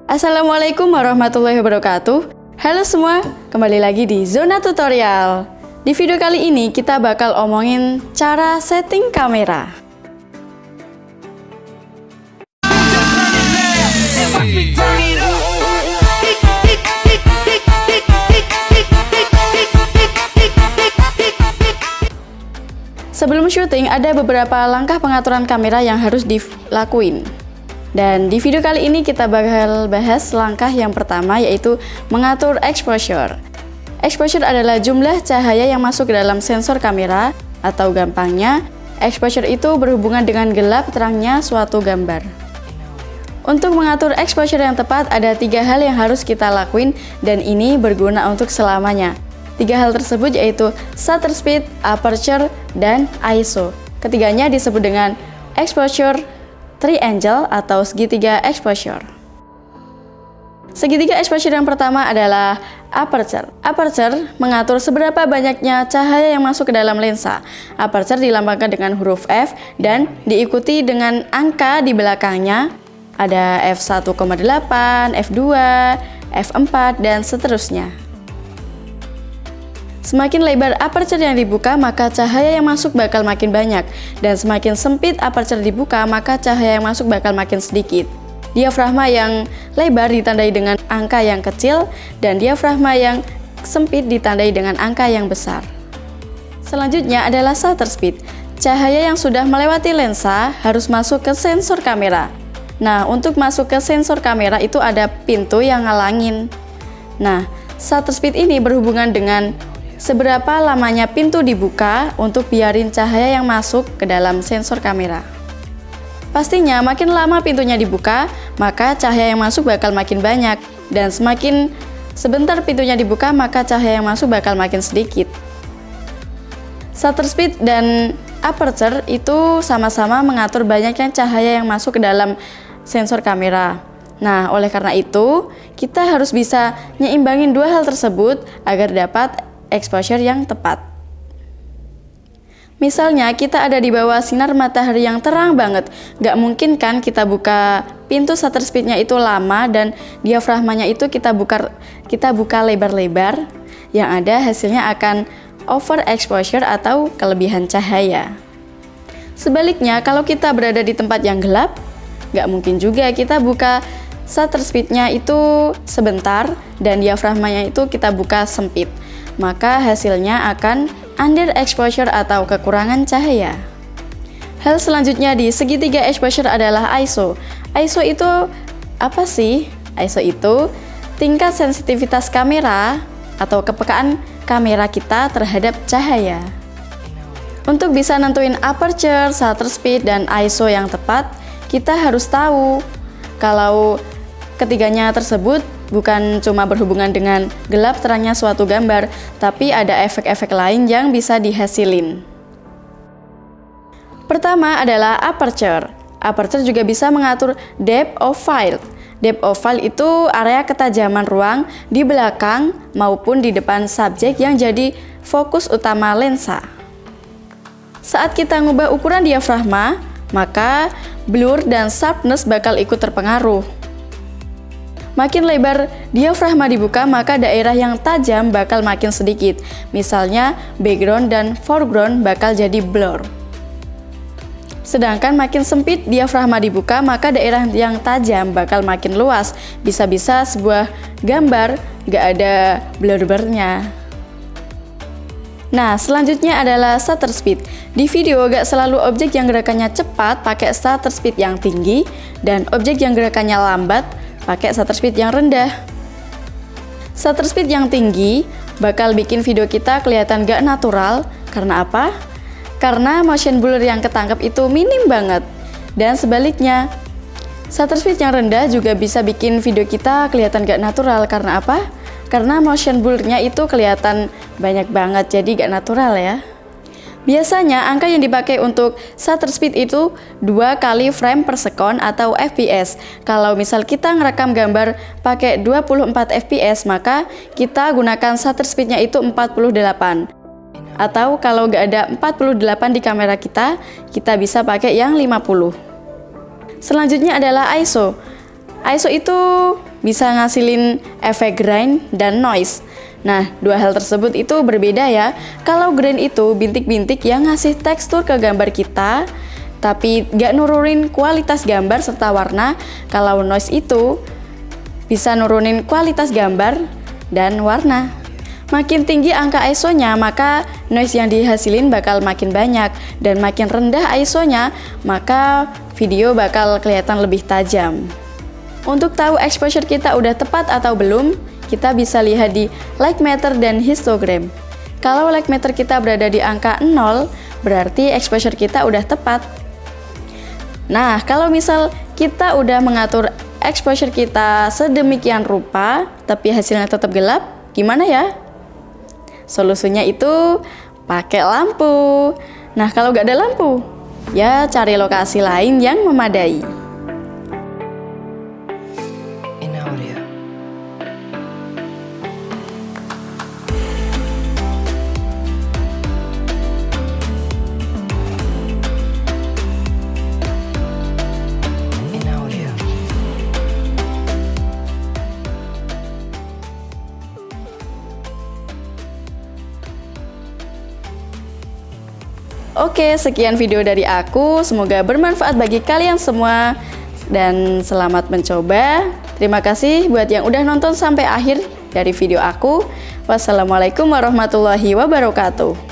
Assalamualaikum warahmatullahi wabarakatuh. Halo semua, kembali lagi di Zona Tutorial. Di video kali ini kita bakal omongin cara setting kamera. Sebelum syuting, ada beberapa langkah pengaturan kamera yang harus dilakuin. Dan di video kali ini kita bakal bahas langkah yang pertama, yaitu mengatur exposure. Exposure adalah jumlah cahaya yang masuk ke dalam sensor kamera, atau gampangnya, exposure itu berhubungan dengan gelap terangnya suatu gambar. Untuk mengatur exposure yang tepat, ada 3 hal yang harus kita lakuin, dan ini berguna untuk selamanya. 3 hal tersebut yaitu shutter speed, aperture, dan ISO. Ketiganya disebut dengan exposure triangle atau segitiga exposure. Segitiga exposure yang pertama adalah aperture. Aperture mengatur seberapa banyaknya cahaya yang masuk ke dalam lensa. Aperture dilambangkan dengan huruf F dan diikuti dengan angka di belakangnya. Ada f1,8, f2, f4, dan seterusnya. Semakin lebar aperture yang dibuka, maka cahaya yang masuk bakal makin banyak. Dan semakin sempit aperture dibuka, maka cahaya yang masuk bakal makin sedikit. Diafragma yang lebar ditandai dengan angka yang kecil, dan diafragma yang sempit ditandai dengan angka yang besar. Selanjutnya adalah shutter speed. Cahaya yang sudah melewati lensa harus masuk ke sensor kamera. Nah, untuk masuk ke sensor kamera itu ada pintu yang ngalangin. Nah, shutter speed ini berhubungan dengan seberapa lamanya pintu dibuka untuk biarin cahaya yang masuk ke dalam sensor kamera. Pastinya makin lama pintunya dibuka, maka cahaya yang masuk bakal makin banyak. Dan semakin sebentar pintunya dibuka, maka cahaya yang masuk bakal makin sedikit. Shutter speed dan aperture itu sama-sama mengatur banyaknya cahaya yang masuk ke dalam sensor kamera. Nah, oleh karena itu, kita harus bisa nyeimbangin 2 hal tersebut agar dapat exposure yang tepat. Misalnya kita ada di bawah sinar matahari yang terang banget, gak mungkin kan kita buka pintu shutter speednya itu lama dan diafragmanya itu kita buka lebar-lebar, yang ada hasilnya akan over exposure atau kelebihan cahaya. Sebaliknya, kalau kita berada di tempat yang gelap, gak mungkin juga kita buka shutter speednya itu sebentar dan diafragmanya itu kita buka sempit. Maka hasilnya akan under exposure atau kekurangan cahaya. Hal selanjutnya di segitiga exposure adalah ISO. ISO itu apa sih? ISO itu tingkat sensitivitas kamera atau kepekaan kamera kita terhadap cahaya. Untuk bisa nentuin aperture, shutter speed, dan ISO yang tepat, kita harus tahu kalau ketiganya tersebut bukan cuma berhubungan dengan gelap terangnya suatu gambar, tapi ada efek-efek lain yang bisa dihasilin. Pertama adalah aperture. Aperture juga bisa mengatur depth of field. Depth of field itu area ketajaman ruang di belakang maupun di depan subjek yang jadi fokus utama lensa. Saat kita ngubah ukuran diafragma, maka blur dan sharpness bakal ikut terpengaruh. Makin lebar diafragma dibuka, maka daerah yang tajam bakal makin sedikit. Misalnya, background dan foreground bakal jadi blur. Sedangkan makin sempit diafragma dibuka, maka daerah yang tajam bakal makin luas. Bisa-bisa sebuah gambar gak ada blur-blurnya. Nah, selanjutnya adalah shutter speed. Di video gak selalu objek yang gerakannya cepat pakai shutter speed yang tinggi, dan objek yang gerakannya lambat pakai shutter speed yang rendah. Shutter speed yang tinggi bakal bikin video kita kelihatan gak natural. Karena apa? Karena motion blur yang ketangkep itu minim banget. Dan sebaliknya, shutter speed yang rendah juga bisa bikin video kita kelihatan gak natural. Karena apa? Karena motion blurnya itu kelihatan banyak banget, jadi gak natural ya. Biasanya angka yang dipakai untuk shutter speed itu 2 kali frame per second atau FPS. Kalau misal kita ngerekam gambar pakai 24 FPS, maka kita gunakan shutter speednya itu 48. Atau kalau nggak ada 48 di kamera kita bisa pakai yang 50. Selanjutnya adalah ISO. ISO itu bisa ngasilin efek grain dan noise. Nah, dua hal tersebut itu berbeda ya. Kalau grain itu bintik-bintik yang ngasih tekstur ke gambar kita, tapi gak nurunin kualitas gambar serta warna. Kalau noise itu bisa nurunin kualitas gambar dan warna. Makin tinggi angka ISO-nya, maka noise yang dihasilin bakal makin banyak, dan makin rendah ISO-nya, maka video bakal kelihatan lebih tajam. Untuk tahu exposure kita udah tepat atau belum, kita bisa lihat di like meter dan histogram. Kalau like meter kita berada di angka 0, berarti exposure kita udah tepat. Nah, kalau misal kita udah mengatur exposure kita sedemikian rupa, tapi hasilnya tetap gelap, gimana ya? Solusinya itu pakai lampu. Nah, kalau nggak ada lampu, ya cari lokasi lain yang memadai. Oke, sekian video dari aku. Semoga bermanfaat bagi kalian semua dan selamat mencoba. Terima kasih buat yang udah nonton sampai akhir dari video aku. Wassalamualaikum warahmatullahi wabarakatuh.